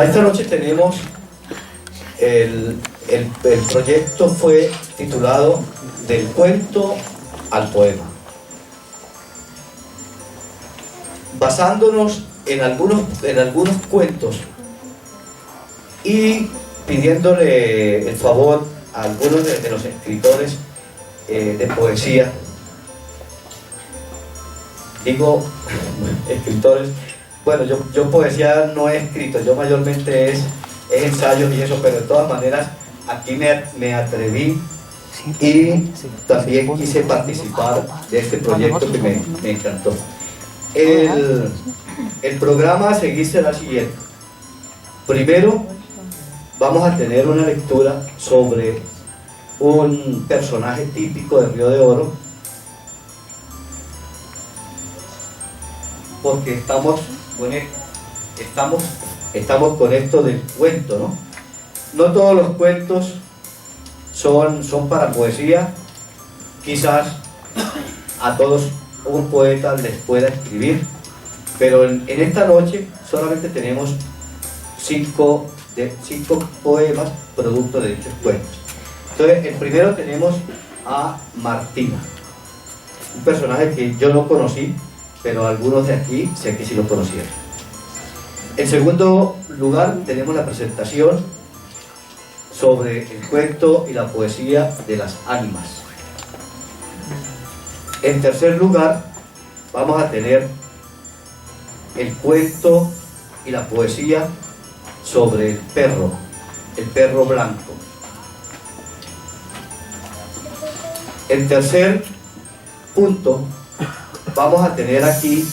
esta noche tenemos el proyecto fue titulado Del cuento al poema, basándonos en algunos cuentos y pidiéndole el favor a algunos de los escritores de poesía. Digo escritores, bueno, yo poesía no he escrito, yo mayormente es ensayos y eso, pero de todas maneras aquí me atreví y también quise participar de este proyecto que me encantó. El programa a seguir será el siguiente. Primero vamos a tener una lectura sobre un personaje típico de Río de Oro, porque estamos con esto del cuento, ¿no? No todos los cuentos son para poesía. Quizás a todos un poeta les pueda escribir, pero en esta noche solamente tenemos cinco poemas producto de dichos cuentos. Entonces, el primero tenemos a Martina, un personaje que yo no conocí, pero algunos de aquí sé que sí lo conocieron. En segundo lugar tenemos la presentación sobre el cuento y la poesía de las ánimas. En tercer lugar vamos a tener el cuento y la poesía sobre el perro blanco. En tercer punto vamos a tener aquí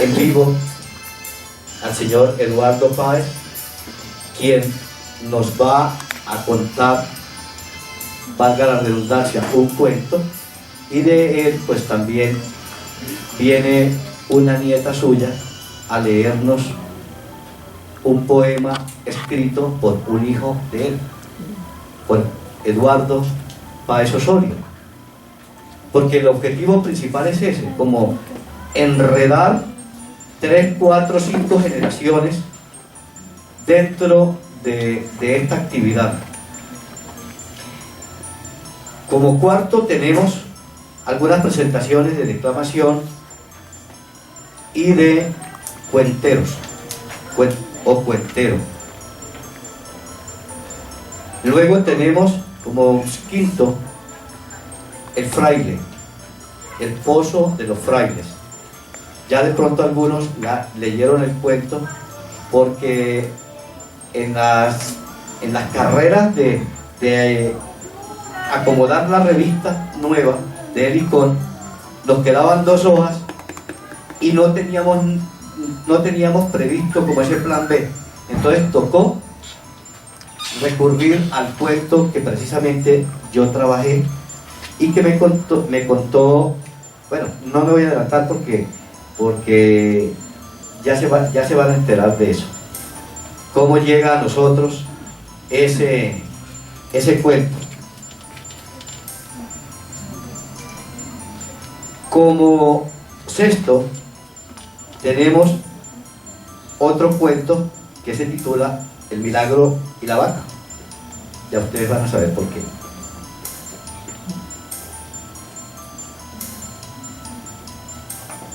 en vivo al señor Eduardo Páez, quien nos va a contar, valga la redundancia, un cuento, y de él pues también viene una nieta suya a leernos un poema escrito por un hijo de él, por Eduardo Páez Osorio, porque el objetivo principal es ese, como enredar 3, 4, 5 generaciones dentro de esta actividad. Como cuarto tenemos algunas presentaciones de declamación y de cuenteros o cuentero. Luego tenemos como quinto el fraile, el pozo de los frailes. Ya de pronto algunos leyeron el cuento, porque en las carreras de acomodar la revista nueva de Helicón, nos quedaban 2 hojas y no teníamos previsto como ese plan B. Entonces tocó recurrir al cuento que precisamente yo trabajé y que me contó, bueno, no me voy a adelantar porque ya se van a enterar de eso, cómo llega a nosotros ese cuento. Como sexto tenemos otro cuento que se titula El milagro y la vaca. Ya ustedes van a saber por qué.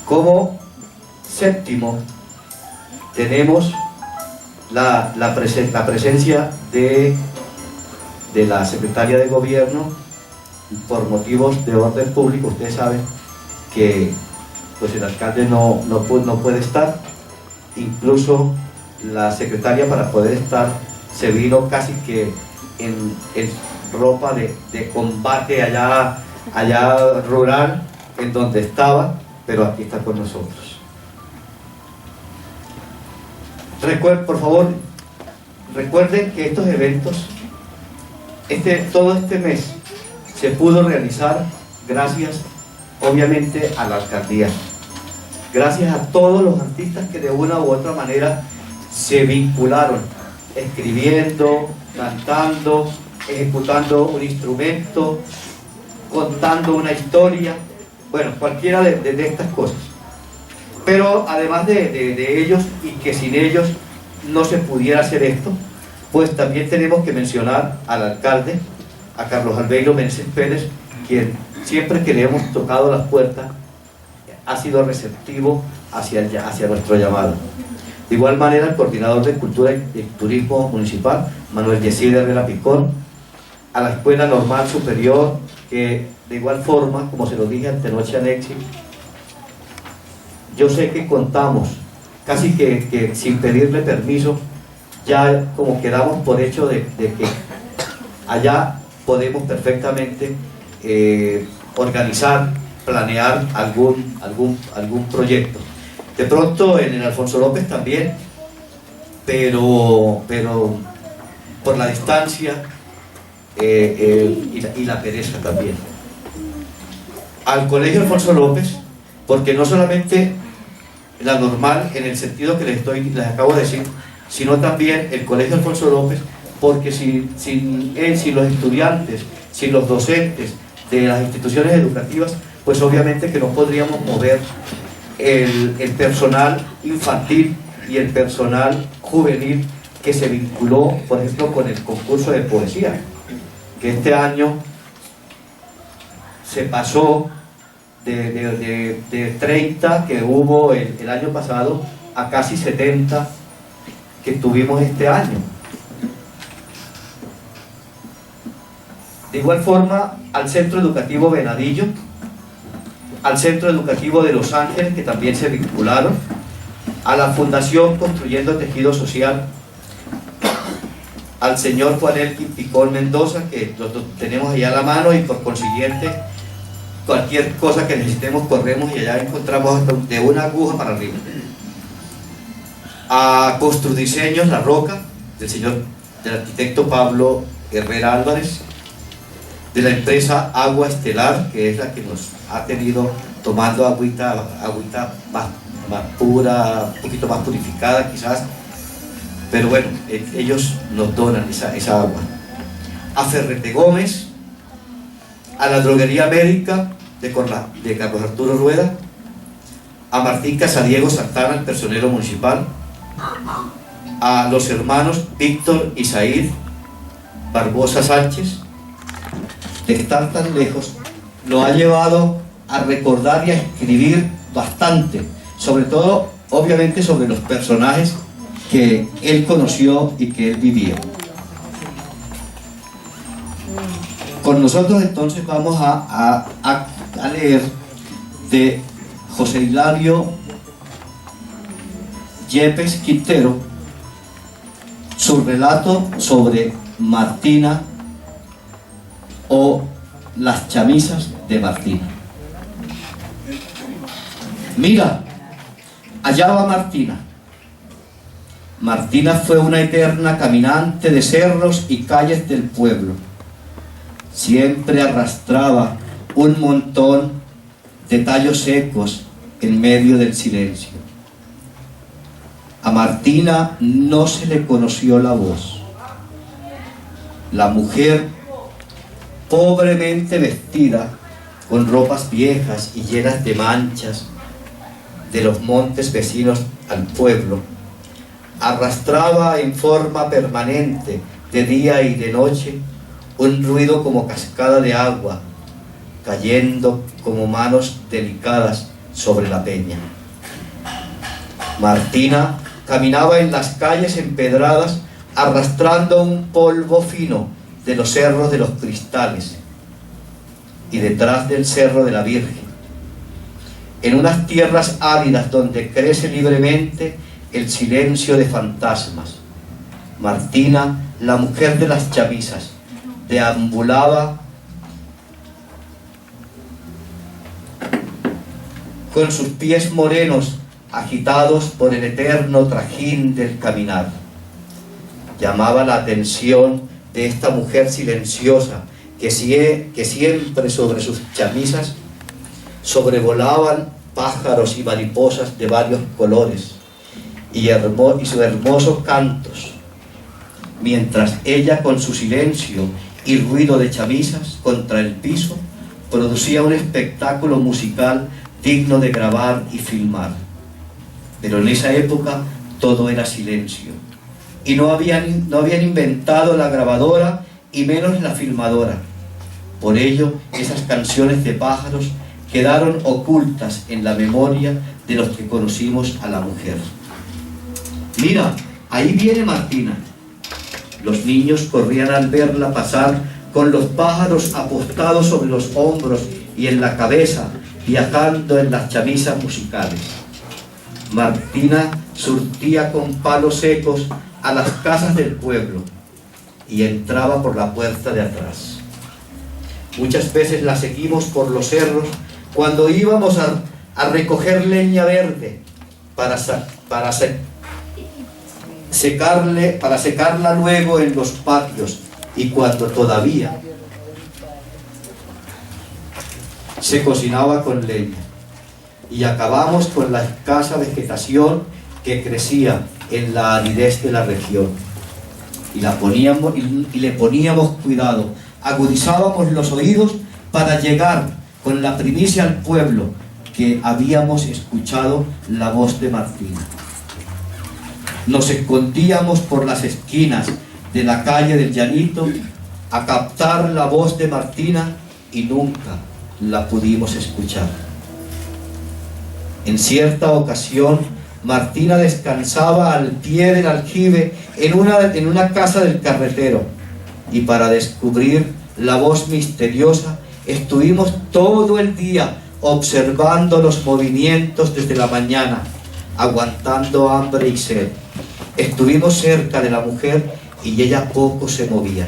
Como séptimo tenemos la presencia de la secretaria de gobierno por motivos de orden público. Ustedes saben que pues el alcalde no puede estar. Incluso la secretaria, para poder estar, se vino casi que en ropa de combate allá rural, en donde estaba, pero aquí está con nosotros. Por favor, recuerden que estos eventos, todo este mes, se pudo realizar gracias, obviamente, a la alcaldía. Gracias a todos los artistas que de una u otra manera se vincularon, escribiendo, cantando, ejecutando un instrumento, contando una historia, bueno, cualquiera de estas cosas. Pero además de ellos, y que sin ellos no se pudiera hacer esto, pues también tenemos que mencionar al alcalde, a Carlos Albeiro Meneses Pérez, quien siempre que le hemos tocado las puertas ha sido receptivo hacia nuestro llamado. De igual manera, el coordinador de Cultura y Turismo Municipal, Manuel Yesir Herrera Picón, a la Escuela Normal Superior, que de igual forma, como se lo dije antenoche a Nexi, yo sé que contamos, casi que sin pedirle permiso, ya como quedamos por hecho de que allá podemos perfectamente organizar, planear algún proyecto. De pronto en el Alfonso López también, pero por la distancia y la pereza también. Al Colegio Alfonso López, porque no solamente la normal en el sentido que les acabo de decir, sino también el Colegio Alfonso López, porque sin los estudiantes, sin los docentes de las instituciones educativas, pues obviamente que no podríamos mover el personal infantil y el personal juvenil que se vinculó, por ejemplo, con el concurso de poesía, que este año se pasó de 30 que hubo el año pasado a casi 70 que tuvimos este año. De igual forma, al Centro Educativo Venadillo, al Centro Educativo de Los Ángeles, que también se vincularon, a la Fundación Construyendo Tejido Social, al señor Juan Elkin Picón Mendoza, que lo tenemos allá a la mano, y por consiguiente cualquier cosa que necesitemos corremos y allá encontramos de una aguja para arriba. A Construdiseños La Roca, del arquitecto Pablo Herrera Álvarez, de la empresa Agua Estelar, que es la que nos ha tenido tomando agüita más pura, un poquito más purificada quizás, pero bueno, ellos nos donan esa agua. A Ferrete Gómez, a la Droguería Médica de Carlos Arturo Rueda, a Martín Casadiego Santana, el personero municipal, a los hermanos Víctor y Said Barbosa Sánchez. De estar tan lejos lo ha llevado a recordar y a escribir bastante, sobre todo obviamente sobre los personajes que él conoció y que él vivía. Con nosotros entonces vamos a leer de José Hilario Yepes Quintero su relato sobre Martina o las chamisas de Martina. Mira, allá va Martina. Martina fue una eterna caminante de cerros y calles del pueblo. Siempre arrastraba un montón de tallos secos en medio del silencio. A Martina no se le conoció la voz. La mujer, pobremente vestida, con ropas viejas y llenas de manchas de los montes vecinos al pueblo, arrastraba en forma permanente, de día y de noche, un ruido como cascada de agua, cayendo como manos delicadas sobre la peña. Martina caminaba en las calles empedradas, arrastrando un polvo fino de los cerros de los Cristales y detrás del Cerro de la Virgen, en unas tierras áridas donde crece libremente el silencio de fantasmas. Martina, la mujer de las chamisas, deambulaba con sus pies morenos agitados por el eterno trajín del caminar. Llamaba la atención de esta mujer silenciosa que siempre sobre sus chamisas sobrevolaban pájaros y mariposas de varios colores y sus hermosos cantos, mientras ella con su silencio y ruido de chamisas contra el piso producía un espectáculo musical digno de grabar y filmar. Pero en esa época todo era silencio. Y no habían inventado la grabadora y menos la filmadora. Por ello, esas canciones de pájaros quedaron ocultas en la memoria de los que conocimos a la mujer. Mira, ahí viene Martina. Los niños corrían al verla pasar con los pájaros apostados sobre los hombros y en la cabeza, viajando en las chamisas musicales. Martina surtía con palos secos a las casas del pueblo y entraba por la puerta de atrás. Muchas veces la seguimos por los cerros cuando íbamos a recoger leña verde para secarla luego en los patios, y cuando todavía se cocinaba con leña, y acabamos con la escasa vegetación que crecía en la aridez de la región, y le poníamos cuidado, agudizábamos los oídos para llegar con la primicia al pueblo que habíamos escuchado la voz de Martina. Nos escondíamos por las esquinas de la calle del Llanito a captar la voz de Martina y nunca la pudimos escuchar. En cierta ocasión, Martina descansaba al pie del aljibe en una casa del carretero, y para descubrir la voz misteriosa estuvimos todo el día observando los movimientos desde la mañana, aguantando hambre y sed. Estuvimos cerca de la mujer y ella poco se movía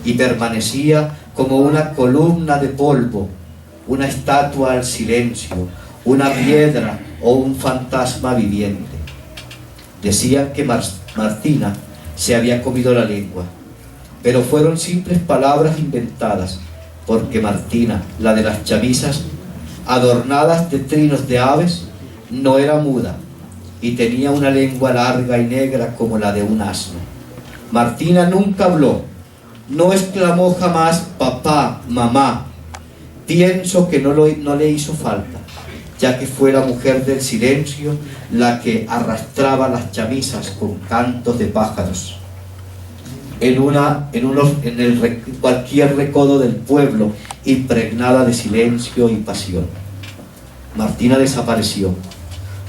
y permanecía como una columna de polvo, una estatua al silencio, una piedra o un fantasma viviente. Decían que Martina se había comido la lengua, pero fueron simples palabras inventadas, porque Martina, la de las chamisas adornadas de trinos de aves, no era muda y tenía una lengua larga y negra como la de un asno. Martina nunca habló, no exclamó jamás papá, mamá. Pienso que no le hizo falta, ya que fue la mujer del silencio la que arrastraba las chamisas con cantos de pájaros en cualquier recodo del pueblo, impregnada de silencio y pasión. Martina desapareció.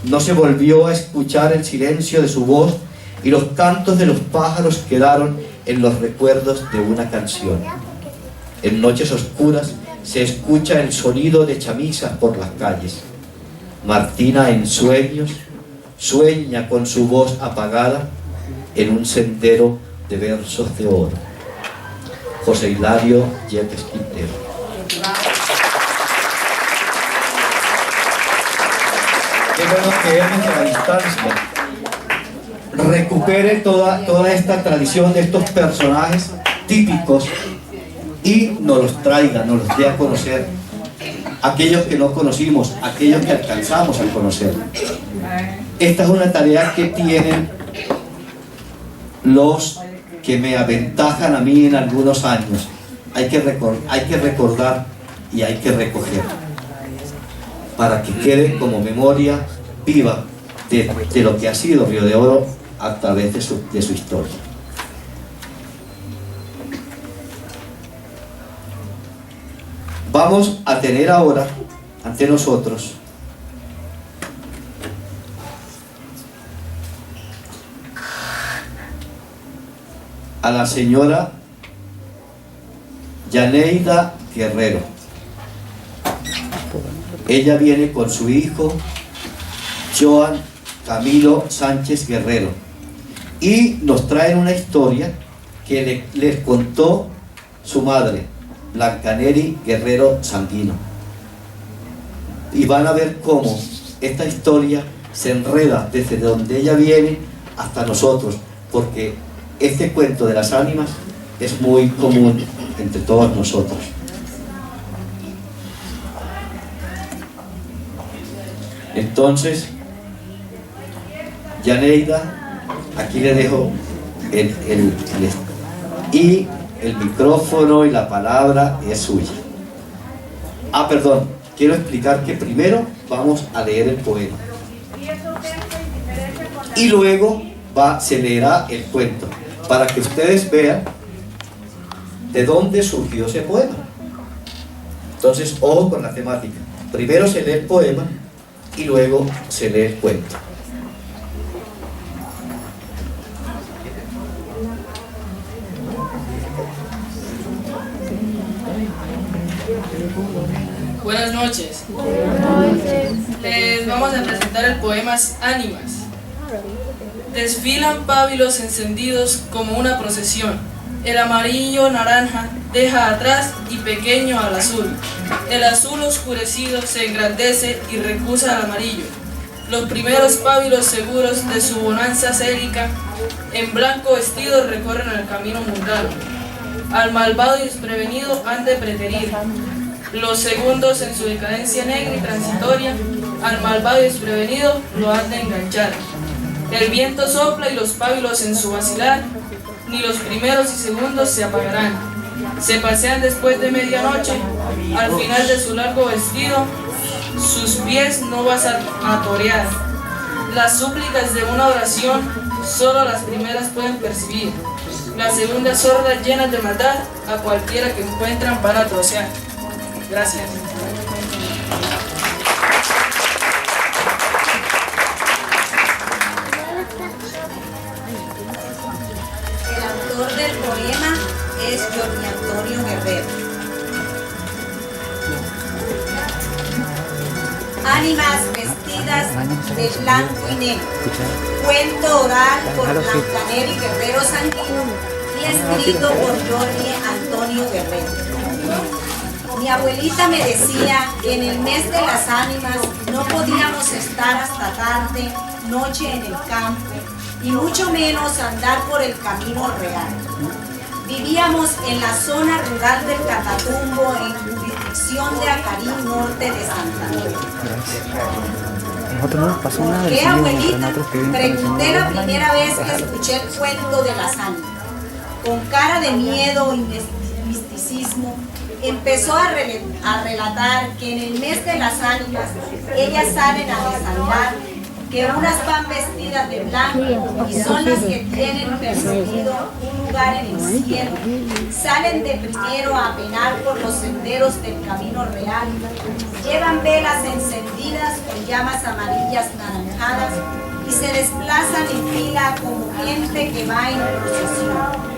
No se volvió a escuchar el silencio de su voz, y los cantos de los pájaros quedaron en los recuerdos de una canción. En noches oscuras se escucha el sonido de chamisas por las calles. Martina en sueños sueña con su voz apagada en un sendero de versos de oro. José Hilario Yepes Quintero. Qué bueno que él, desde la distancia, recupere toda esta tradición de estos personajes típicos y nos los traiga, nos los dé a conocer, aquellos que no conocimos, aquellos que alcanzamos a conocer. Esta es una tarea que tienen los que me aventajan a mí en algunos años. Hay que recordar y hay que recoger para que quede como memoria viva de lo que ha sido Río de Oro a través de su historia. Vamos a tener ahora ante nosotros a la señora Yaneida Guerrero. Ella viene con su hijo Joan Camilo Sánchez Guerrero y nos traen una historia que les contó su madre, Blancaneri Guerrero Sanguino, y van a ver cómo esta historia se enreda desde donde ella viene hasta nosotros, porque este cuento de las ánimas es muy común entre todos nosotros. Entonces, Yaneida, aquí le dejo y el micrófono y la palabra es suya. Perdón, quiero explicar que primero vamos a leer el poema. y luego se leerá el cuento para que ustedes vean de dónde surgió ese poema. Entonces, ojo con la temática. Primero se lee el poema y luego se lee el cuento. Buenas noches. Les vamos a presentar el poema Ánimas. Desfilan pábilos encendidos como una procesión. El amarillo naranja deja atrás y pequeño al azul. El azul oscurecido se engrandece y recusa al amarillo. Los primeros pábilos seguros de su bonanza sérica, en blanco vestido recorren el camino mundano. Al malvado y desprevenido han de preterir. Los segundos en su decadencia negra y transitoria, al malvado y desprevenido lo han de enganchar. El viento sopla y los pábilos en su vacilar, ni los primeros y segundos se apagarán. Se pasean después de medianoche, al final de su largo vestido, sus pies no vas a torear. Las súplicas de una oración, solo las primeras pueden percibir. Las segundas sordas llenas de maldad a cualquiera que encuentran para trocear. Gracias. El autor del poema es Jorge Antonio Guerrero. Ánimas vestidas de blanco y negro. Cuento oral por Blancaneri Guerrero Sanguino y escrito por Jorge Antonio Guerrero. Mi abuelita me decía que en el mes de las ánimas no podíamos estar hasta tarde, noche en el campo, y mucho menos andar por el camino real. Vivíamos en la zona rural del Catatumbo, en jurisdicción de Acarí, norte de Santander. Nosotros no nos pasó nada. ¿Qué, abuelita? Pregunté la primera vez que escuché el cuento de las ánimas. Con cara de miedo y misticismo, empezó a relatar que en el mes de las ánimas ellas salen a desandar, que unas van vestidas de blanco y son las que tienen perseguido un lugar en el cielo, salen de primero a penar por los senderos del camino real, llevan velas encendidas con llamas amarillas naranjadas y se desplazan en fila como gente que va en procesión.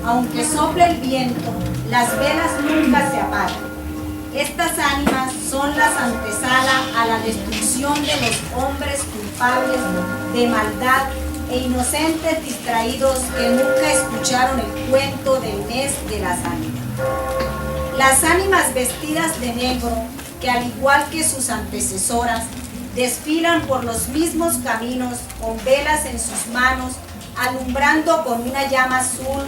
Aunque sople el viento, las velas nunca se apagan. Estas ánimas son las antesala a la destrucción de los hombres culpables de maldad e inocentes distraídos que nunca escucharon el cuento del mes de las ánimas. Las ánimas vestidas de negro, que al igual que sus antecesoras, desfilan por los mismos caminos con velas en sus manos, alumbrando con una llama azul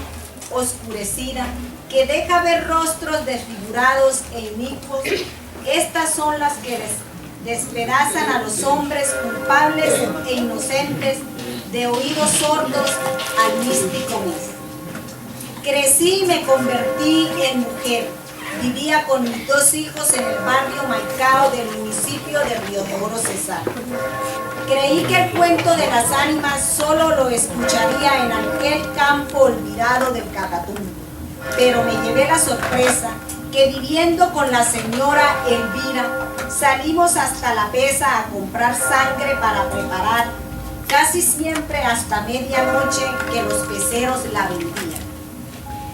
oscurecida que deja ver rostros desfigurados e inicuos. Estas son las que despedazan a los hombres culpables e inocentes de oídos sordos al místico mes. Crecí y me convertí en mujer. Vivía con mis 2 hijos en el barrio Maicao del municipio de Río de Oro, Cesar. Creí que el cuento de las ánimas solo lo escucharía en aquel campo olvidado del Catatumbo, pero me llevé la sorpresa que viviendo con la señora Elvira salimos hasta la pesa a comprar sangre para preparar, casi siempre hasta medianoche que los peceros la vendían.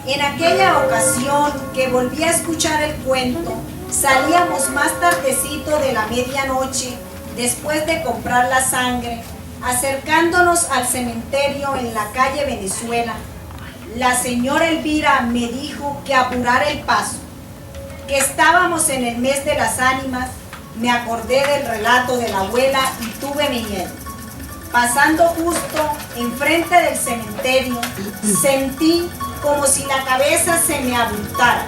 En aquella ocasión que volví a escuchar el cuento, salíamos más tardecito de la medianoche, después de comprar la sangre, acercándonos al cementerio en la calle Venezuela. La señora Elvira me dijo que apurara el paso, que estábamos en el mes de las ánimas. Me acordé del relato de la abuela y tuve mi miedo. Pasando justo enfrente del cementerio, sentí como si la cabeza se me abultara.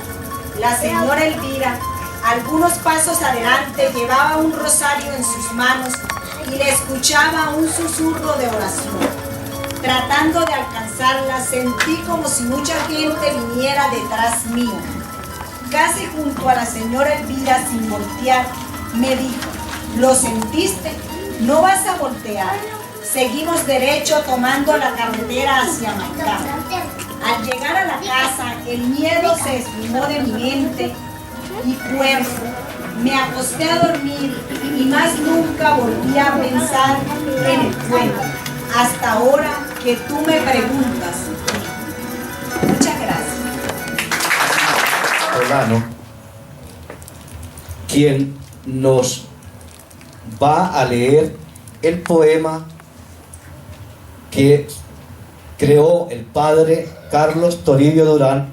La señora Elvira, algunos pasos adelante, llevaba un rosario en sus manos y le escuchaba un susurro de oración. Tratando de alcanzarla, sentí como si mucha gente viniera detrás mío. Casi junto a la señora Elvira, sin voltear, me dijo: ¿lo sentiste? No vas a voltear. seguimos derecho tomando la carretera hacia Maicao. Al llegar a la casa, el miedo se esfumó de mi mente y cuerpo. Me acosté a dormir y más nunca volví a pensar en el cuento, hasta ahora que tú me preguntas. Muchas gracias. Hermano, quien nos va a leer el poema que creó el padre Carlos Toribio Durán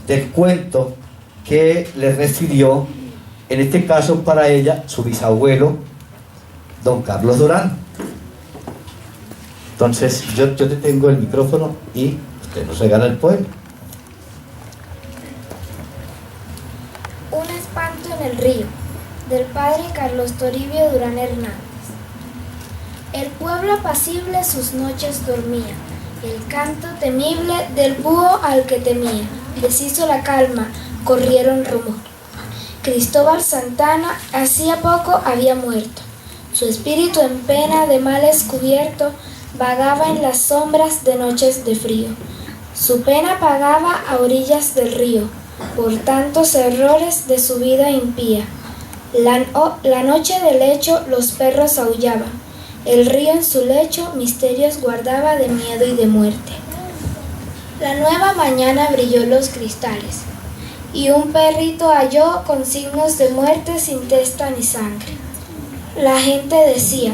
del cuento que le refirió, en este caso para ella, su bisabuelo, don Carlos Durán. Entonces yo te tengo el micrófono y usted nos regala el poema. Un espanto en el río, del padre Carlos Toribio Durán Hernández. El pueblo apacible sus noches dormía, el canto temible del búho al que temía, deshizo la calma, corrieron rumor. Cristóbal Santana hacía poco había muerto, su espíritu en pena de males cubierto, vagaba en las sombras de noches de frío. Su pena pagaba a orillas del río, por tantos errores de su vida impía. La noche del lecho los perros aullaban, el río en su lecho misterios guardaba de miedo y de muerte. La nueva mañana brilló los cristales, y un perrito halló con signos de muerte sin testa ni sangre. La gente decía,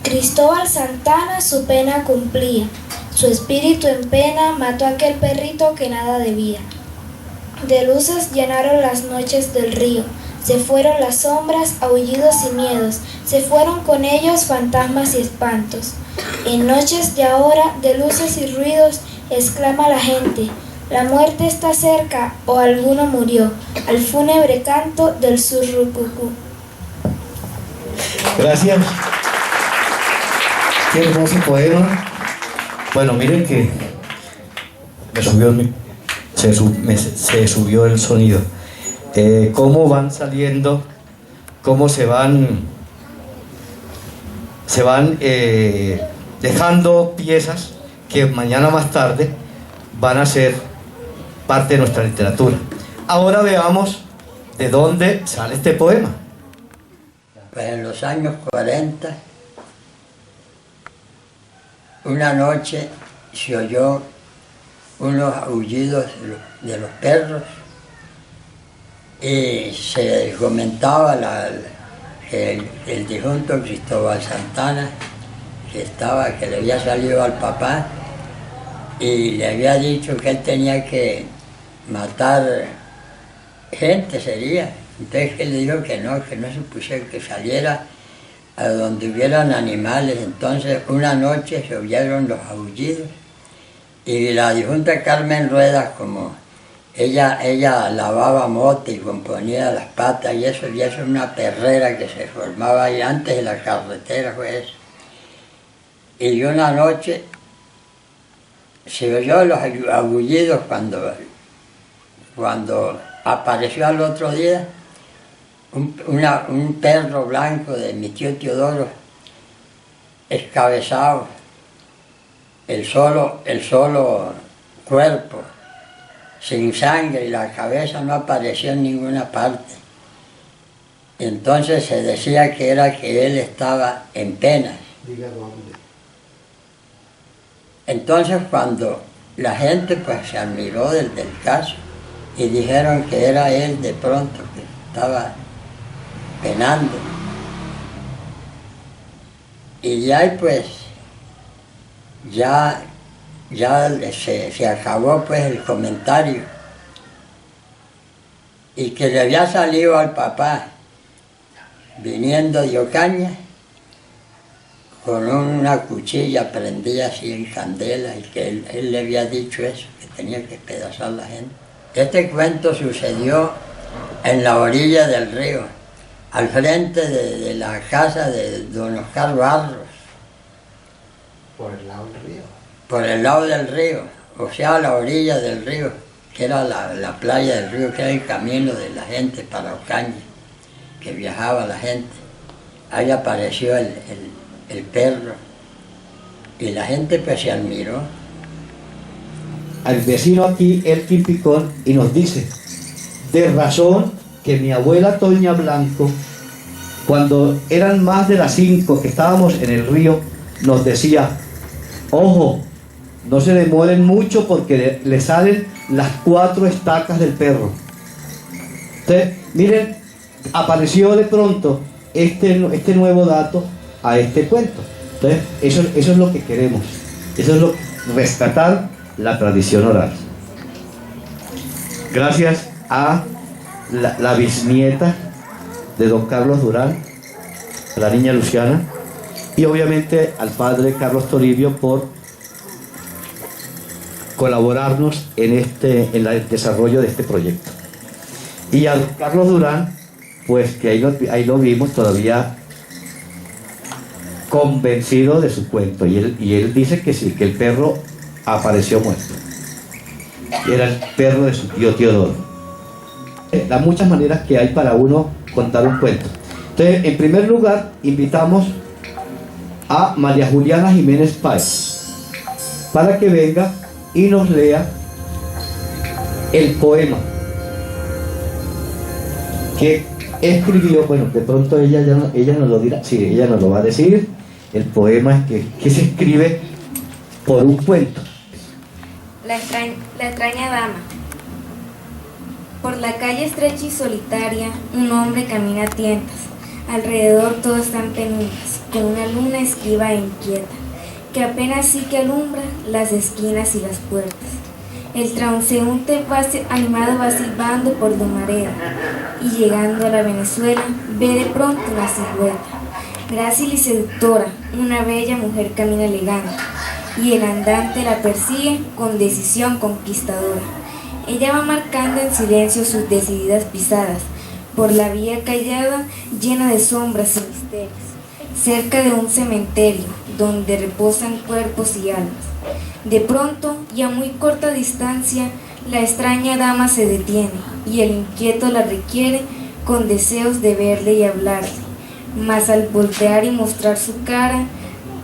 Cristóbal Santana su pena cumplía, su espíritu en pena mató a aquel perrito que nada debía. De luces llenaron las noches del río, se fueron las sombras, aullidos y miedos, se fueron con ellos fantasmas y espantos. En noches de ahora, de luces y ruidos, exclama la gente, la muerte está cerca o alguno murió, al fúnebre canto del surrucucú. Gracias. Qué hermoso poema. Bueno, miren que se subió el sonido. Cómo van saliendo, cómo se van dejando piezas que mañana más tarde van a ser parte de nuestra literatura. Ahora veamos de dónde sale este poema. Pues en los años 40, una noche se oyó unos aullidos de los perros y se comentaba el difunto Cristóbal Santana, que le había salido al papá y le había dicho que él tenía que matar gente, sería. Entonces él le dijo que no se pusiera, que saliera a donde hubieran animales. Entonces una noche se oyeron los aullidos y la difunta Carmen Ruedas, como ella lavaba mote y componía las patas y eso es una perrera que se formaba ahí antes de la carretera, fue eso. Y una noche se oyó los aullidos cuando apareció al otro día un perro blanco de mi tío Teodoro, escabezado, el solo cuerpo, sin sangre, y la cabeza no apareció en ninguna parte. Entonces se decía que él estaba en penas. Diga dónde. Entonces cuando la gente pues se admiró del caso y dijeron que era él de pronto que estaba penando. Y ya pues ya se acabó pues el comentario y que le había salido al papá viniendo de Ocaña con una cuchilla prendida así en candela y que él le había dicho eso, que tenía que despedazar a la gente. Este cuento sucedió en la orilla del río, al frente de la casa de don Oscar Barros. ¿Por el lado del río? Por el lado del río, o sea, a la orilla del río, que era la playa del río, que era el camino de la gente para Ocaña, que viajaba la gente. Ahí apareció el perro Y la gente pues se admiró. Al vecino aquí, Elkin Picón, y nos dice, de razón que mi abuela Toña Blanco, cuando eran más de las 5 que estábamos en el río, nos decía, ojo, no se demoren mucho porque le salen las 4 estacas del perro. Entonces, miren, apareció de pronto este nuevo dato a este cuento. Entonces, eso es lo que queremos. Eso es rescatar la tradición oral. Gracias a la bisnieta de don Carlos Durán, la niña Luciana, y obviamente al padre Carlos Toribio por colaborarnos en el desarrollo de este proyecto. Y a Carlos Durán, pues que ahí lo vimos todavía convencido de su cuento, y él dice que sí, que el perro apareció muerto. Y era el perro de su tío Teodoro. Las muchas maneras que hay para uno contar un cuento. Entonces, en primer lugar, invitamos a María Juliana Jiménez Páez para que venga y nos lea el poema que escribió. Bueno, de pronto ella nos lo dirá, sí, ella nos lo va a decir. El poema que se escribe por un cuento. La extraña dama. Por la calle estrecha y solitaria, un hombre camina a tientas. Alrededor todo está en penumbras, con una luna esquiva e inquieta, que apenas sí que alumbra las esquinas y las puertas. El transeúnte animado va silbando por Lumareda, y llegando a la Venezuela, ve de pronto una silueta. Grácil y seductora, una bella mujer camina elegante, y el andante la persigue con decisión conquistadora. Ella va marcando en silencio sus decididas pisadas, por la vía callada llena de sombras y misterios, cerca de un cementerio donde reposan cuerpos y almas. De pronto, y a muy corta distancia, la extraña dama se detiene, y el inquieto la requiere con deseos de verle y hablarle. Mas al voltear y mostrar su cara,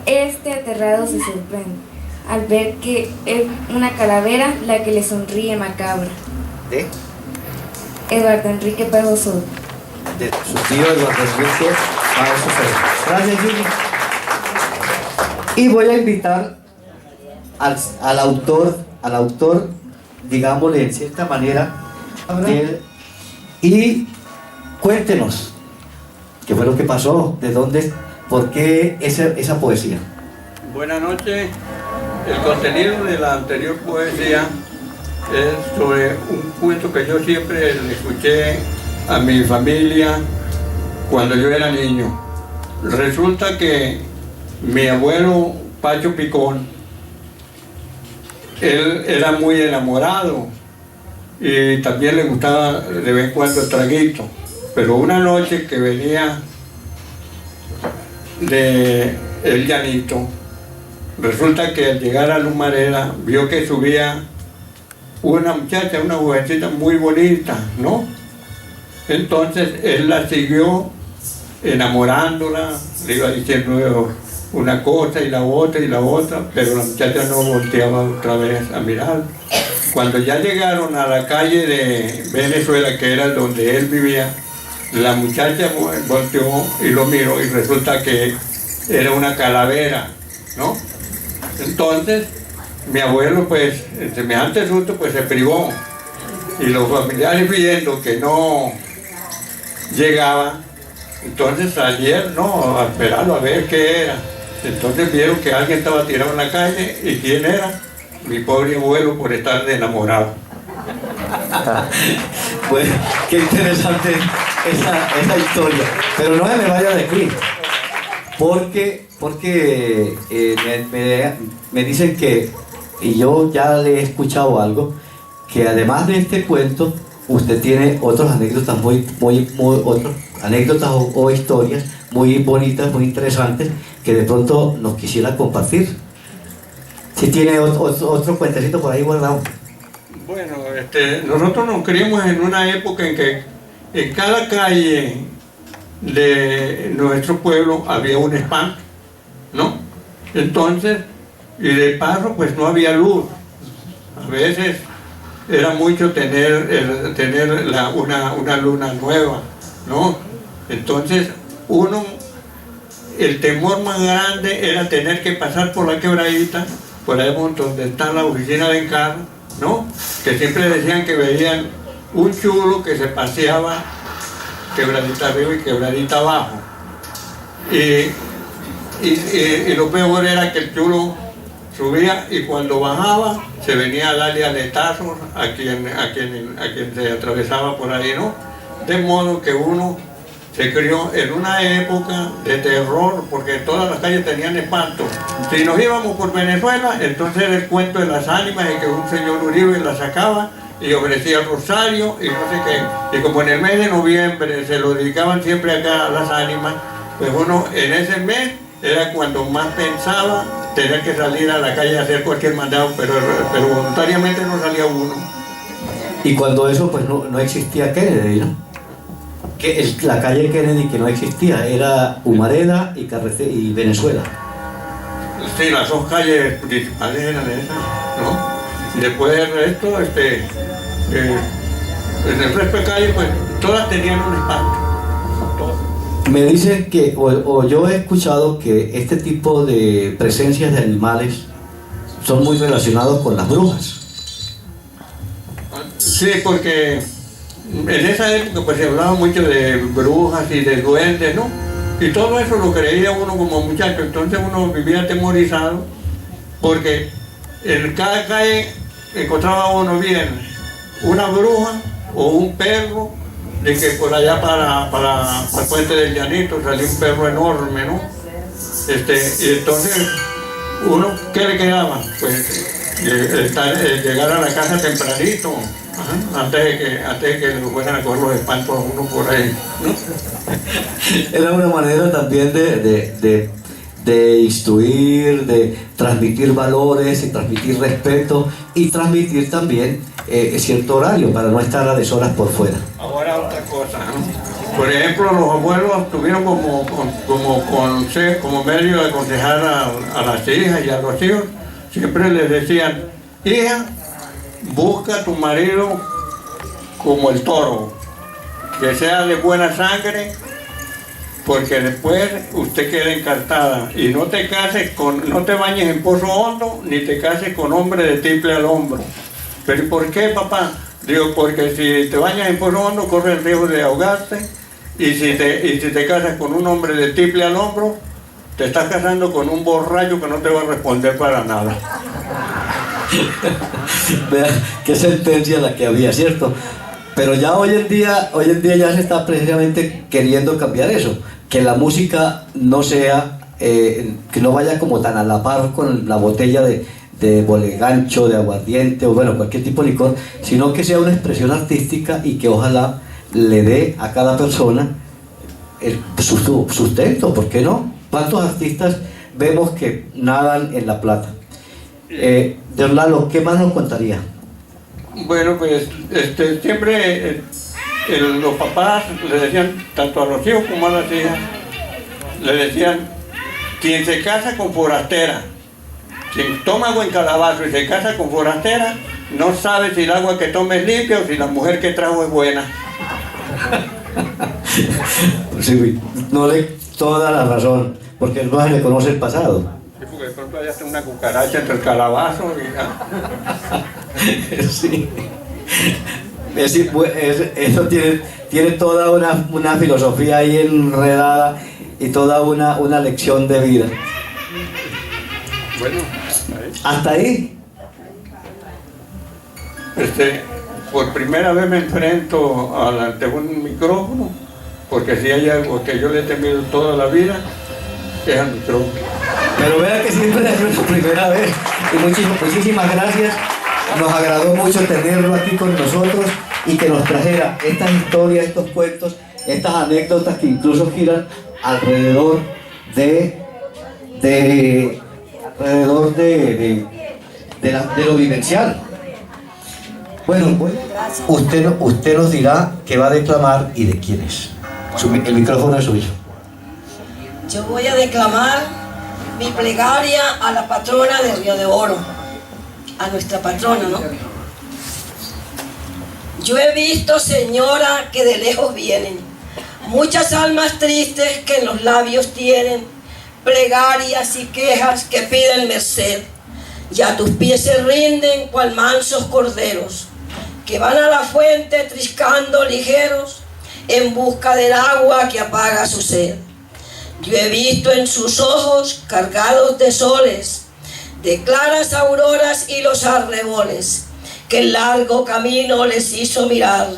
este aterrado se sorprende al ver que es una calavera la que le sonríe macabra. ¿De? Eduardo Enrique Pajo Soto. De su tío Eduardo Enrique Pajo Soto. Gracias, Yuri. Y voy a invitar al autor, digámosle en cierta manera, y cuéntenos qué fue lo que pasó, de dónde, por qué esa poesía. Buenas noches. El contenido de la anterior poesía es sobre un cuento que yo siempre le escuché a mi familia cuando yo era niño. Resulta que mi abuelo Pacho Picón, él era muy enamorado y también le gustaba de vez en cuando el traguito. Pero una noche que venía de El Llanito, resulta que al llegar a Lumareda vio que subía una muchacha, una jovencita muy bonita, ¿no? Entonces él la siguió enamorándola, le iba diciendo una cosa y la otra, pero la muchacha no volteaba otra vez a mirar. Cuando ya llegaron a la calle de Venezuela, que era donde él vivía, la muchacha volteó y lo miró y resulta que era una calavera, ¿no? Entonces, mi abuelo, pues, en semejante asunto, pues se privó. Y los familiares viendo que no llegaba, entonces salieron, ¿no?, a esperarlo, a ver qué era. Entonces vieron que alguien estaba tirado en la calle, ¿y quién era? Mi pobre abuelo, por estar de enamorado. Pues, qué interesante esa historia. Pero no se me vaya de aquí, porque me dicen que, y yo ya le he escuchado algo, que además de este cuento, usted tiene otras anécdotas anécdotas o historias muy bonitas, muy interesantes, que de pronto nos quisiera compartir. Si tiene otro cuentecito por ahí guardado. Bueno, nosotros nos criamos en una época en que en cada calle de nuestro pueblo había un espanto, ¿no? Entonces, y de paso pues no había luz. A veces era mucho tener una luna nueva, ¿no? Entonces el temor más grande era tener que pasar por la quebradita, por ahí donde está la oficina de encargo, ¿no? Que siempre decían que veían un chulo que se paseaba quebradita arriba y quebradita abajo. Y lo peor era que el chulo subía y cuando bajaba se venía a darle aletazos a quien se atravesaba por ahí, ¿no? De modo que uno se crió en una época de terror, porque todas las calles tenían espanto. Si nos íbamos por Venezuela, entonces era el cuento de las ánimas, de que un señor Uribe la sacaba y ofrecía el rosario y no sé qué. Y como en el mes de noviembre se lo dedicaban siempre acá a las ánimas, pues uno en ese mes era cuando más pensaba tener que salir a la calle a hacer cualquier mandado, pero voluntariamente no salía uno. Y cuando eso pues no existía Kennedy, ¿no? Que la calle Kennedy que no existía, era Humareda y Venezuela. Sí, las dos calles principales eran esas, ¿no? Después del resto, en el resto de calles, pues todas tenían un espanto. Todas. Me dicen que, o yo he escuchado que este tipo de presencias de animales son muy relacionados con las brujas. Sí, porque en esa época pues se hablaba mucho de brujas y de duendes, ¿no? Y todo eso lo creía uno como muchacho, entonces uno vivía atemorizado, porque en cada calle encontraba uno bien una bruja o un perro, de que por allá para el puente del Llanito salía un perro enorme, ¿no? Y entonces uno, ¿qué le quedaba? Pues llegar a la casa tempranito. Ajá, antes de que le fueran a coger los espantos a uno por ahí, ¿no? Era una manera también de instruir, de transmitir valores, y transmitir respeto y transmitir también cierto horario para no estar a deshoras por fuera. Ahora otra cosa, ¿no? Por ejemplo, los abuelos tuvieron como medio de aconsejar a las hijas y a los hijos, siempre les decían: hija, busca a tu marido como el toro, que sea de buena sangre, porque después usted queda encartada, y no te bañes en pozo hondo, ni te cases con hombre de triple al hombro. ¿Pero por qué, papá? Digo, porque si te bañas en pozo hondo corres el riesgo de ahogarte, y si te casas con un hombre de triple al hombro, te estás casando con un borracho que no te va a responder para nada. Vean qué sentencia la que había, ¿cierto? Pero ya hoy en día ya se está precisamente queriendo cambiar eso, que la música no sea, que no vaya como tan a la par con la botella de bolegancho, de aguardiente o bueno, cualquier tipo de licor, sino que sea una expresión artística y que ojalá le dé a cada persona su sustento, ¿por qué no? ¿Cuántos artistas vemos que nadan en la plata? Don Lalo, ¿qué más nos contaría? Bueno, pues siempre los papás le decían, tanto a los hijos como a las hijas, le decían: quien se casa con forastera, quien toma agua en calabazo y se casa con forastera, no sabe si el agua que toma es limpia o si la mujer que trajo es buena. Sí, no le toda la razón, porque no se le conoce el pasado. Sí, porque de pronto hay hasta una cucaracha entre el calabazo y... Sí. Eso tiene toda una filosofía ahí enredada y toda una lección de vida. Bueno, ¿hasta ahí? Por primera vez me enfrento ante un micrófono, porque si hay algo que yo le he temido toda la vida, es al micrófono. Pero vea que siempre es una primera vez. Y muchísimas gracias. Nos agradó mucho tenerlo aquí con nosotros y que nos trajera estas historias, estos cuentos, estas anécdotas que incluso giran alrededor de lo vivencial. Bueno, pues, usted nos dirá qué va a declamar y de quién es. El micrófono es suyo. Yo voy a declamar mi plegaria a la patrona de Río de Oro, a nuestra patrona, ¿no? Yo he visto, señora, que de lejos vienen muchas almas tristes que en los labios tienen plegarias y quejas que piden merced, y a tus pies se rinden cual mansos corderos que van a la fuente triscando ligeros en busca del agua que apaga su sed. Yo he visto en sus ojos cargados de soles, de claras auroras y los arreboles que el largo camino les hizo mirar,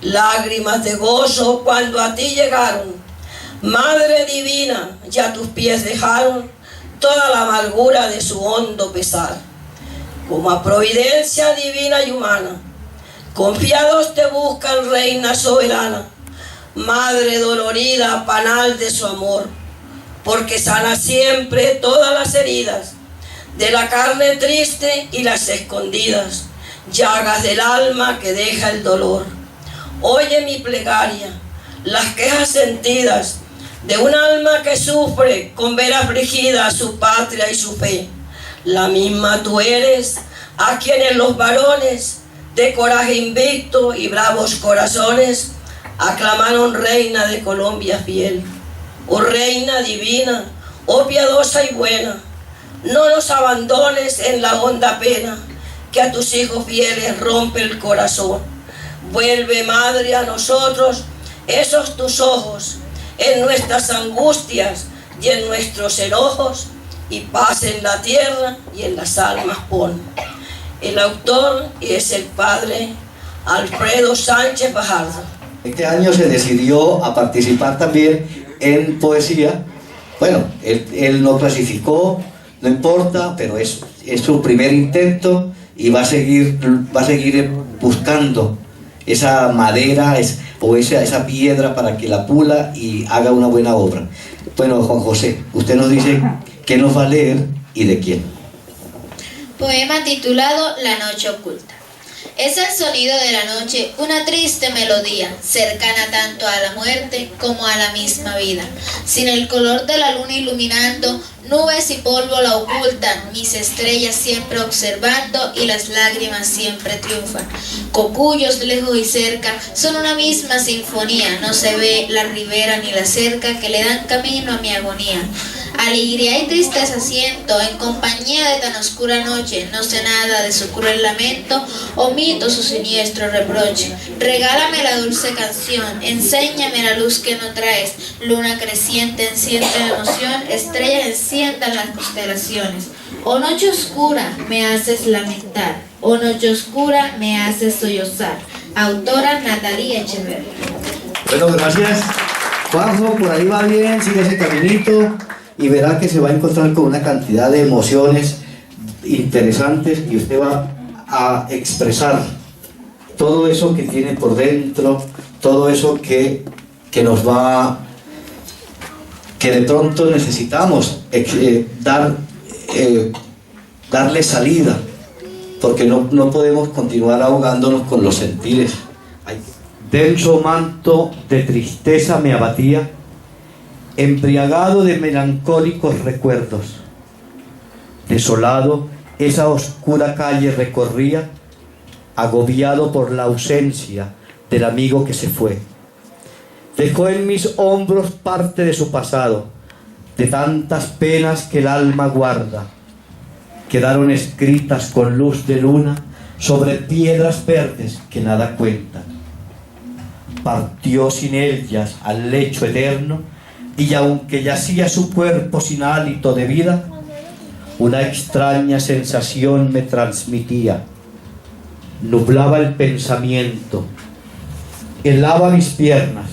lágrimas de gozo cuando a ti llegaron. Madre divina, y a tus pies dejaron toda la amargura de su hondo pesar. Como a providencia divina y humana, confiados te buscan, reina soberana, madre dolorida, panal de su amor, porque sana siempre todas las heridas de la carne triste y las escondidas llagas del alma que deja el dolor. Oye mi plegaria, las quejas sentidas de un alma que sufre con ver afligida su patria y su fe. La misma tú eres a quienes los varones de coraje invicto y bravos corazones aclamaron reina de Colombia fiel. Oh reina divina, oh piadosa y buena, no nos abandones en la honda pena que a tus hijos fieles rompe el corazón. Vuelve, madre, a nosotros esos tus ojos en nuestras angustias y en nuestros enojos, y paz en la tierra y en las almas pon. El autor es el padre Alfredo Sánchez Fajardo. Este año se decidió a participar también en poesía. Bueno, él no clasificó, no importa, pero es su primer intento y va a seguir buscando esa madera o esa piedra para que la pula y haga una buena obra. Bueno, Juan José, usted nos dice qué nos va a leer y de quién. Poema titulado La noche oculta. Es el sonido de la noche una triste melodía, cercana tanto a la muerte como a la misma vida. Sin el color de la luna iluminando, nubes y polvo la ocultan, mis estrellas siempre observando y las lágrimas siempre triunfan. Cocuyos lejos y cerca son una misma sinfonía, no se ve la ribera ni la cerca que le dan camino a mi agonía. Alegría y tristeza siento en compañía de tan oscura noche, no sé nada de su cruel lamento, omito su siniestro reproche. Regálame la dulce canción, enséñame la luz que no traes, luna creciente enciende la emoción, estrellas enciendan las constelaciones. Oh noche oscura, me haces lamentar, oh noche oscura, me haces sollozar. Autora Natalia Echeverría. Bueno, gracias. Juanjo, por ahí va bien, sigue ese caminito y verá que se va a encontrar con una cantidad de emociones interesantes y usted va a expresar todo eso que tiene por dentro, todo eso que nos va, que de pronto necesitamos darle salida, porque no podemos continuar ahogándonos con los sentires. Denso manto de tristeza me abatía, embriagado de melancólicos recuerdos. Desolado, esa oscura calle recorría, agobiado por la ausencia del amigo que se fue. Dejó en mis hombros parte de su pasado, de tantas penas que el alma guarda. Quedaron escritas con luz de luna sobre piedras verdes que nada cuentan. Partió sin ellas al lecho eterno, y aunque yacía su cuerpo sin hálito de vida, una extraña sensación me transmitía. Nublaba el pensamiento, helaba mis piernas,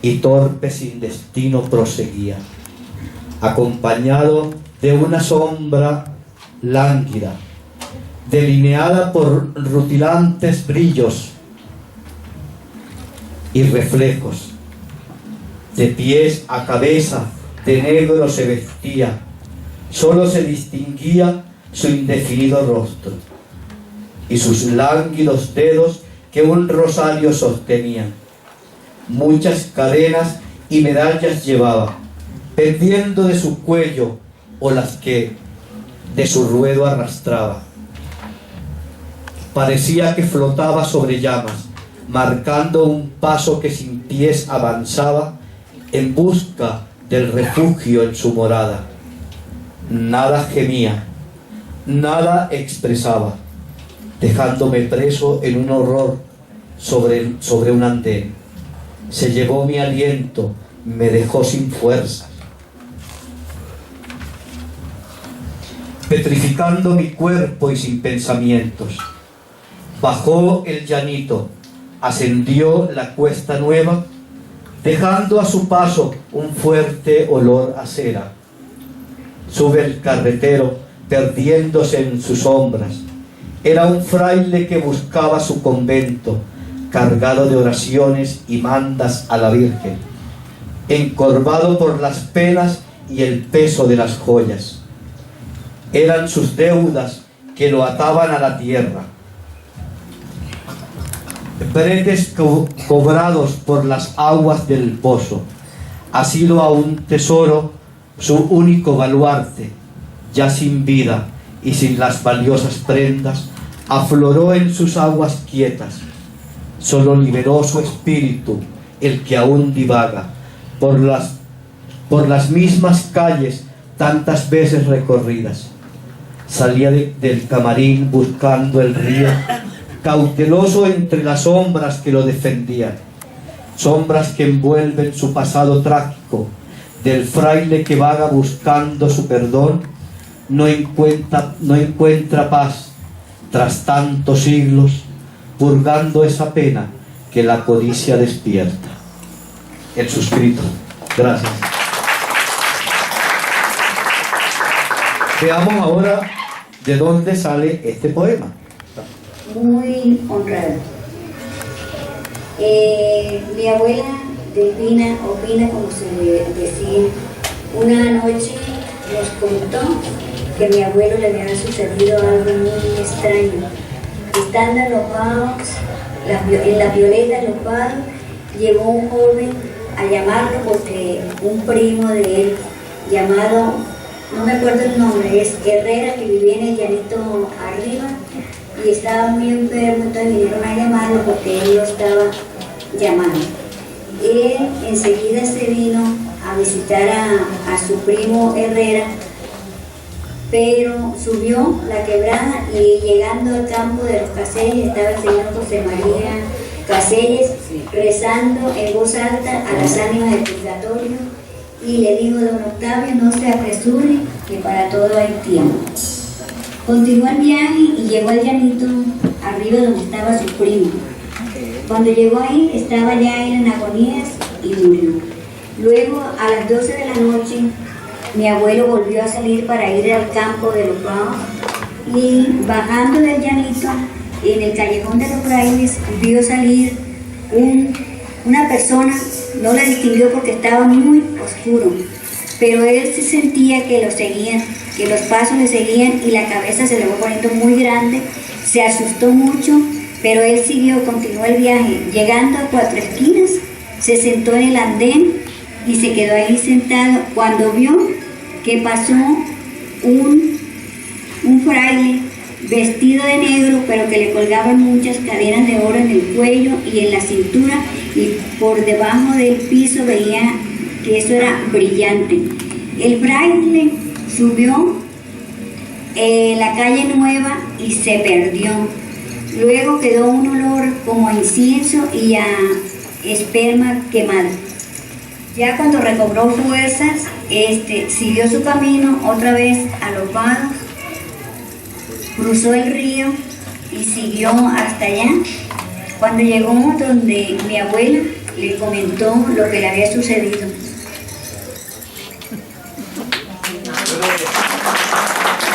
y torpe sin destino proseguía, acompañado de una sombra lánguida, delineada por rutilantes brillos y reflejos. De pies a cabeza de negro se vestía, solo se distinguía su indefinido rostro y sus lánguidos dedos que un rosario sostenían. Muchas cadenas y medallas llevaba, pendiendo de su cuello o las que de su ruedo arrastraba. Parecía que flotaba sobre llamas, marcando un paso que sin pies avanzaba en busca del refugio en su morada. Nada gemía, nada expresaba, dejándome preso en un horror sobre un andén. Se llevó mi aliento, me dejó sin fuerzas, petrificando mi cuerpo y sin pensamientos. Bajó el llanito, ascendió la cuesta nueva, dejando a su paso un fuerte olor a cera. Sube el carretero, perdiéndose en sus sombras. Era un fraile que buscaba su convento, cargado de oraciones y mandas a la Virgen, encorvado por las penas y el peso de las joyas. Eran sus deudas que lo ataban a la tierra, bretes cobrados por las aguas del pozo. Asilo a un tesoro, su único baluarte, ya sin vida y sin las valiosas prendas, afloró en sus aguas quietas. Solo liberó su espíritu, el que aún divaga por las mismas calles tantas veces recorridas. Salía del camarín buscando el río, cauteloso entre las sombras que lo defendían, sombras que envuelven su pasado trágico, del fraile que vaga buscando su perdón, no encuentra paz tras tantos siglos, purgando esa pena que la codicia despierta. El suscrito. Gracias. Veamos ahora de dónde sale este poema. Muy honrado. Mi abuela Delfina opina, como se decía, una noche nos contó que a mi abuelo le había sucedido algo muy extraño. Estando en Los Vagos, en la Violeta de Los Vagos, llegó un joven a llamarlo porque un primo de él, llamado, no me acuerdo el nombre, es Herrera, que vivía en el llanito arriba, y estaba muy enfermo, entonces vinieron a llamarlo porque él lo estaba llamando. Él enseguida se vino a visitar a su primo Herrera, pero subió la quebrada y llegando al campo de los Caselles estaba el señor José María Caselles rezando en voz alta a las ánimas del purgatorio y le dijo: don Octavio, no se apresure, que para todo hay tiempo. Continuó el viaje y llegó al llanito arriba donde estaba su primo. Cuando llegó ahí estaba ya él en agonías y murió. Luego a las 12 de la noche mi abuelo volvió a salir para ir al campo de Los Vagos y bajando del llanito en el callejón de los frailes vio salir una persona, no la distinguió porque estaba muy oscuro, pero él se sentía que lo seguían, que los pasos le seguían y la cabeza se le fue poniendo muy grande, se asustó mucho, pero él siguió, continuó el viaje. Llegando a Cuatro Esquinas, se sentó en el andén y se quedó ahí sentado cuando vio que pasó un fraile vestido de negro, pero que le colgaban muchas cadenas de oro en el cuello y en la cintura, y por debajo del piso veía que eso era brillante. El fraile subió la calle Nueva y se perdió. Luego quedó un olor como a incienso y a esperma quemado. Ya cuando recobró fuerzas, siguió su camino otra vez a Los Vagos, cruzó el río y siguió hasta allá. Cuando llegó donde mi abuela le comentó lo que le había sucedido.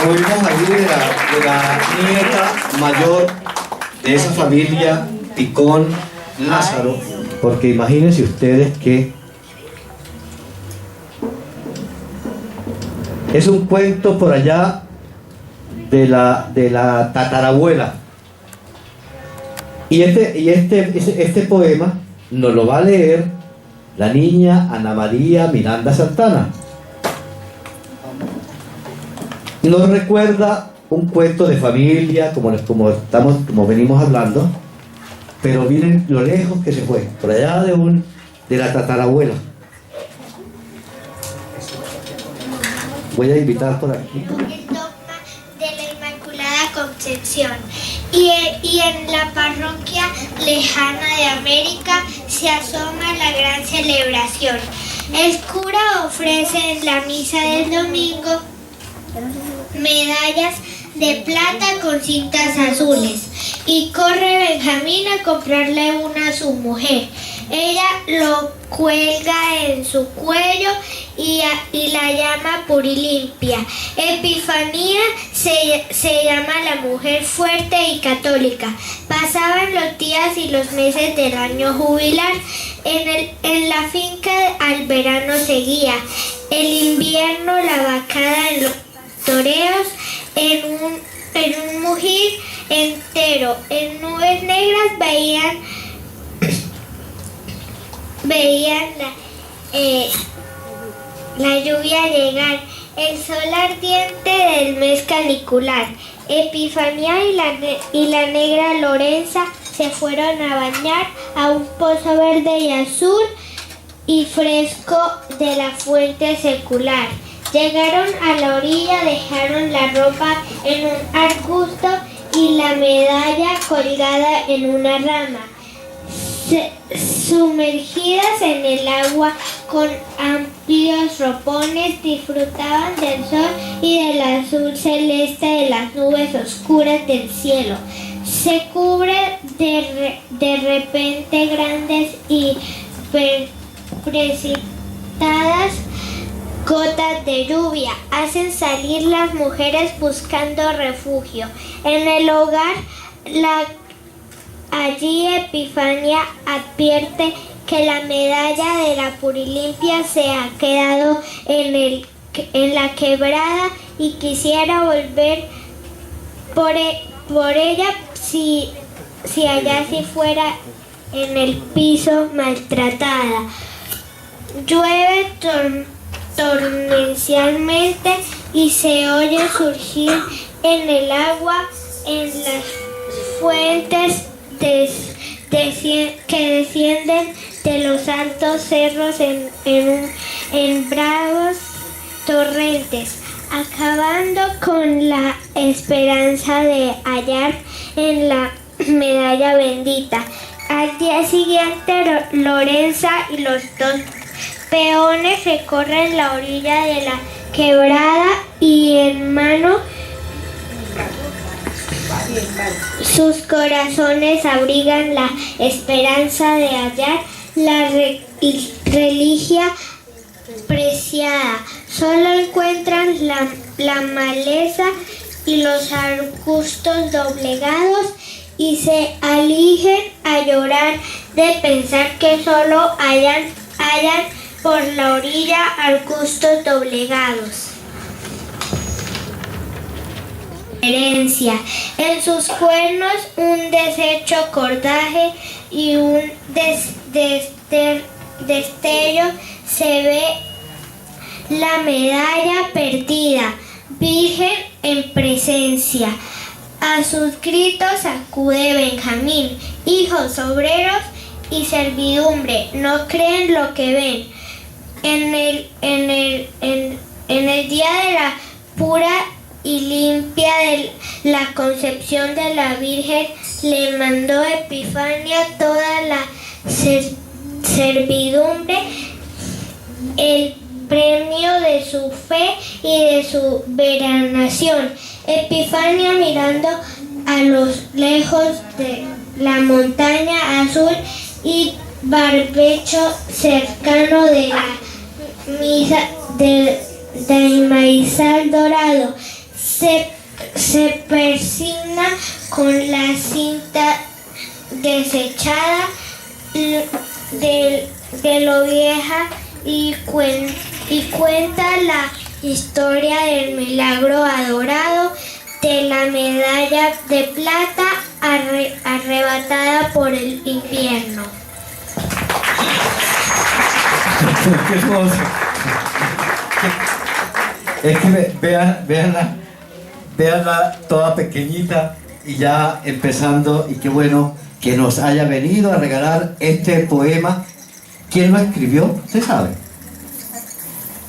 Oímos ahí de la nieta mayor de esa familia Picón Lázaro, porque imagínense ustedes que es un cuento por allá de la tatarabuela. Y este poema nos lo va a leer la niña Ana María Miranda Santana. nos recuerda un cuento de familia, como venimos hablando, pero miren lo lejos que se fue, por allá de la tatarabuela. Voy a invitar por aquí. El dogma de la Inmaculada Concepción. Y en la parroquia lejana de América se asoma la gran celebración. El cura ofrece en la misa del domingo medallas de plata con cintas azules y corre Benjamín a comprarle una a su mujer. Ella lo cuelga en su cuello y la llama Purilimpia. Epifanía se llama la mujer fuerte y católica. Pasaban los días y los meses del año jubilar. En la finca al verano seguía. El invierno la vacada en los toreos, en un mugir entero. En nubes negras veían la lluvia llegar, el sol ardiente del mes canicular. Epifanía y la negra Lorenza se fueron a bañar a un pozo verde y azul y fresco de la fuente secular. Llegaron a la orilla, dejaron la ropa en un arbusto y la medalla colgada en una rama. Sumergidas en el agua con amplios ropones, disfrutaban del sol y del azul celeste de las nubes oscuras del cielo. Se cubre de repente grandes y precipitadas gotas de lluvia hacen salir las mujeres buscando refugio. En el hogar, allí Epifanía advierte que la medalla de la Purilimpia se ha quedado en la quebrada y quisiera volver por ella si allá si fuera en el piso maltratada. Llueve torrencialmente y se oye surgir en el agua en las fuentes que descienden de los altos cerros en bravos torrentes, acabando con la esperanza de hallar en la medalla bendita. Al día siguiente, Lorenza y los dos peones recorren la orilla de la quebrada y en mano sus corazones abrigan la esperanza de hallar la reliquia preciada. Solo encuentran la maleza y los arbustos doblegados y se aligen a llorar de pensar que solo hayan por la orilla arbustos doblegados. Herencia. En sus cuernos un deshecho cordaje y un destello se ve la medalla perdida, virgen en presencia. A sus gritos acude Benjamín, hijos, obreros y servidumbre, no creen lo que ven. En el día de la pura y limpia de la concepción de la Virgen, le mandó Epifanía toda la servidumbre, el premio de su fe y de su veneración. Epifanía, mirando a los lejos de la montaña azul y barbecho cercano de la misa del maizal dorado, se persigna con la cinta desechada de lo vieja y cuenta la historia del milagro adorado de la medalla de plata arrebatada por el invierno. Qué hermoso. Es que vean Véanla toda pequeñita y ya empezando, y qué bueno que nos haya venido a regalar este poema. ¿Quién lo escribió? ¿Usted sabe?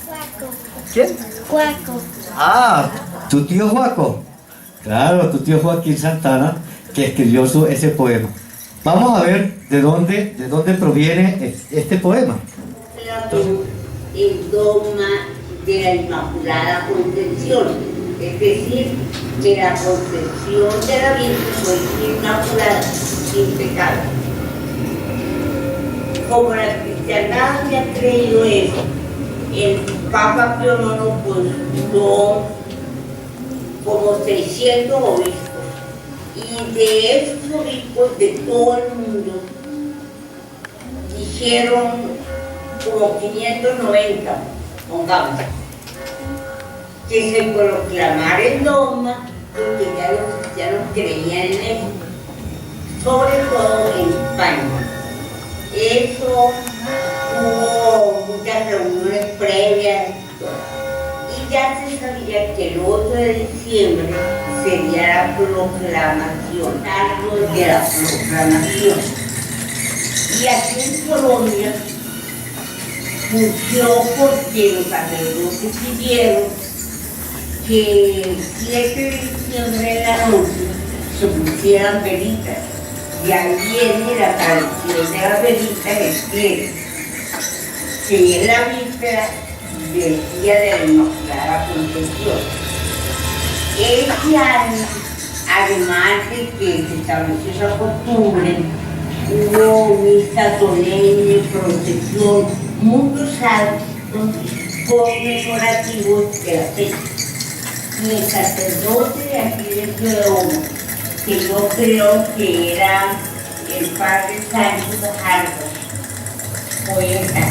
Juaco. ¿Quién? Juaco. Ah, tu tío Juaco. Claro, tu tío Joaquín Santana, que escribió ese poema. Vamos a ver de dónde proviene este poema. El dogma de la Inmaculada Concepción, es decir, que la concepción de la Virgen fue inmaculada, sin pecado. Como la cristiandad se ha creído eso, el Papa Pío IX postuló como 600 obispos, y de esos obispos de todo el mundo dijeron como 590, pongamos, que se proclamara el dogma, porque ya los cristianos creían en eso, sobre todo en España. Eso hubo muchas reuniones previas y ya se sabía que el 8 de diciembre sería la proclamación, algo de la proclamación. Y aquí en Colombia surgió porque los sacerdotes pidieron que el 7 de diciembre en la noche se pusieran velitas. Y ahí viene la tradición de las velitas expresa, que es la víspera del día de la Inmaculada Concepción. Este año, además de que se estableció esa costumbre, hubo misa solemne, procesión, muchos actos conmemorativos de la fecha. Y el sacerdote de aquí de Cleón, que yo creo que era el padre Sánchez Fajardo, poeta,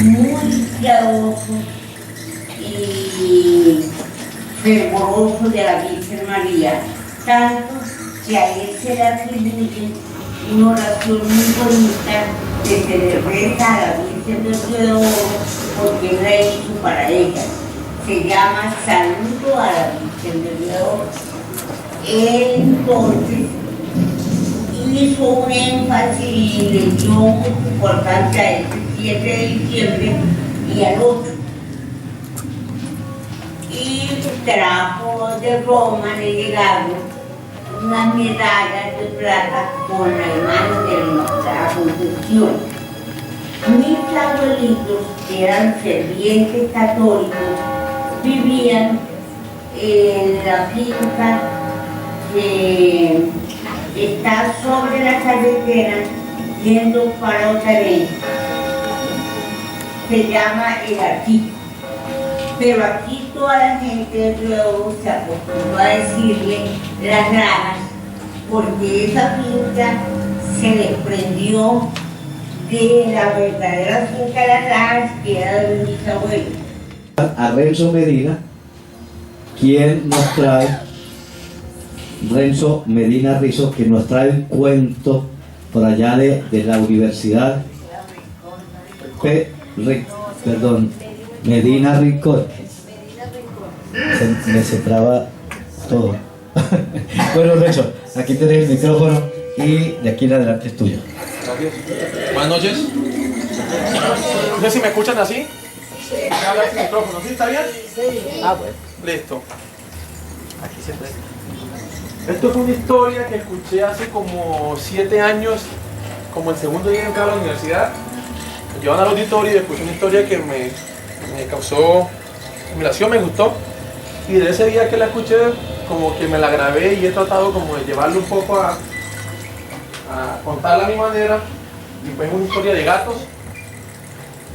muy piadoso y fervoroso de la Virgen María, tanto que a él se le atribuye una oración muy bonita que se le reza a la Virgen de Oro porque él la hizo para ella. Se llama Saludo a la Virgen de Oro. Él entonces hizo un énfasis y le dio mucha importancia a este 7 de diciembre y al 8. Y trajo de Roma, le llegaron unas medallas de plata con la imagen de la Inmaculada Concepción. Mis abuelitos, que eran fervientes católicos, vivían en la finca que está sobre la carretera yendo para Otaré. Se llama El Arquito. Pero aquí toda la gente de Río se acostumbró a decirle Las Ranas, porque esa finca se desprendió de la verdadera finca de Las Ranas, que era de mis abuelos. A Renzo Medina, quien nos trae, Renzo Medina Rizo, que nos trae un cuento por allá de la universidad, Medina Rincón. Me separaba todo. Bueno, Renzo, aquí tenés el micrófono y de aquí en adelante es tuyo. Gracias. Buenas noches. No sé si me escuchan así. Me habla el micrófono, ¿sí? ¿Está bien? Sí. Ah, bueno. Listo. Aquí se prende. Esto fue una historia que escuché hace como 7 años, como el segundo día que entraba a la universidad. Me llevaron al auditorio y escuché una historia que me causó admiración, me gustó. Y desde ese día que la escuché, como que me la grabé y he tratado como de llevarlo un poco a contarla a mi manera. Y pues es una historia de gatos.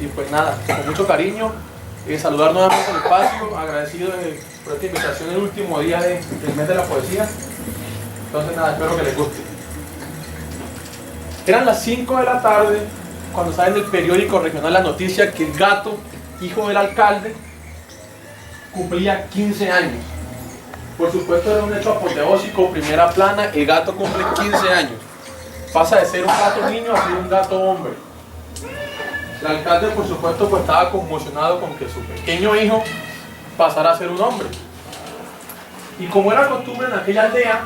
Y pues nada, con mucho cariño, saludar nuevamente al espacio, agradecido por esta invitación el último día del mes de la poesía. Entonces nada, espero que les guste. Eran las 5 de la tarde cuando sale en el periódico regional la noticia que el gato, hijo del alcalde, cumplía 15 años. Por supuesto era un hecho apoteósico, primera plana, el gato cumple 15 años. Pasa de ser un gato niño a ser un gato hombre. El alcalde, por supuesto, pues estaba conmocionado con que su pequeño hijo pasara a ser un hombre. Y como era costumbre en aquella aldea,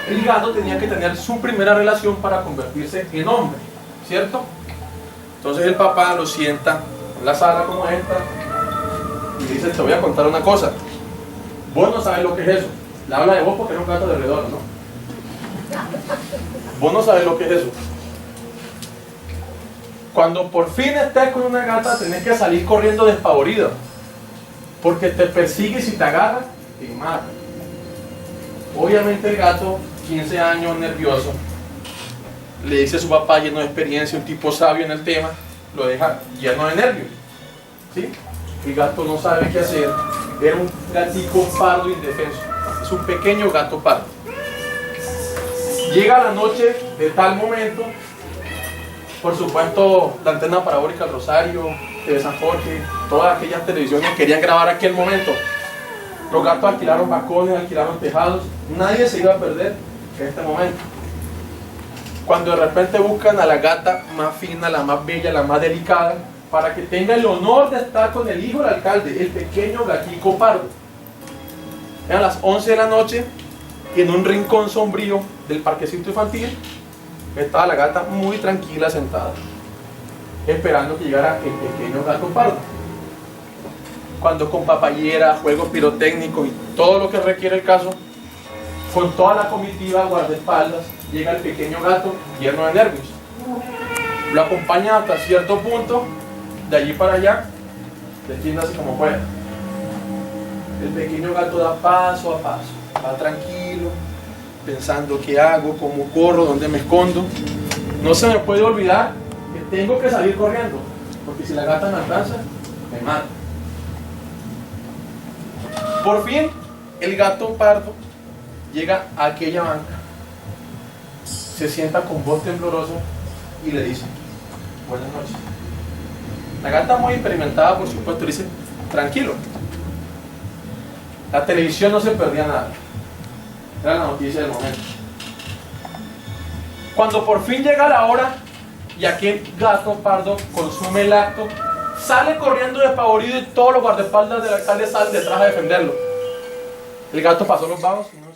el gato tenía que tener su primera relación para convertirse en hombre, ¿cierto? Entonces el papá lo sienta en la sala como esta y le dice: te voy a contar una cosa. Vos no sabes lo que es eso. Le habla de vos porque era un gato de alrededor, ¿no? Vos no sabes lo que es eso. Cuando por fin estés con una gata, tenés que salir corriendo despavorido, porque te persigue y si te agarra, te mata. Obviamente el gato, 15 años, nervioso, le dice a su papá, lleno de experiencia, un tipo sabio en el tema, lo deja lleno de nervios, ¿sí? El gato no sabe qué hacer. Era un gatico pardo indefenso. Es un pequeño gato pardo. Llega la noche de tal momento, por supuesto, la antena parabólica del Rosario, TV San Jorge, todas aquellas televisiones querían grabar aquel momento. Los gatos alquilaron balcones, alquilaron tejados, nadie se iba a perder en este momento. Cuando de repente buscan a la gata más fina, la más bella, la más delicada, para que tenga el honor de estar con el hijo del alcalde, el pequeño gatico pardo. Eran las 11 de la noche y en un rincón sombrío del parquecito infantil estaba la gata muy tranquila sentada, esperando que llegara el pequeño gato pardo. Cuando con papayera, juegos pirotécnicos y todo lo que requiere el caso, con toda la comitiva guardaespaldas, llega el pequeño gato lleno de nervios. Lo acompaña hasta cierto punto, de allí para allá, defiéndase como pueda. El pequeño gato da paso a paso, va tranquilo, pensando qué hago, cómo corro, dónde me escondo. No se me puede olvidar que tengo que salir corriendo, porque si la gata me alcanza, me mata. Por fin, el gato pardo llega a aquella banca, se sienta con voz temblorosa y le dice: buenas noches. La gata, muy experimentada por supuesto, le dice: tranquilo. La televisión no se perdía nada, era la noticia del momento. Cuando por fin llega la hora y aquel gato pardo consume el acto, sale corriendo despavorido y todos los guardaespaldas del alcalde salen detrás a defenderlo. El gato pasó los vagos y no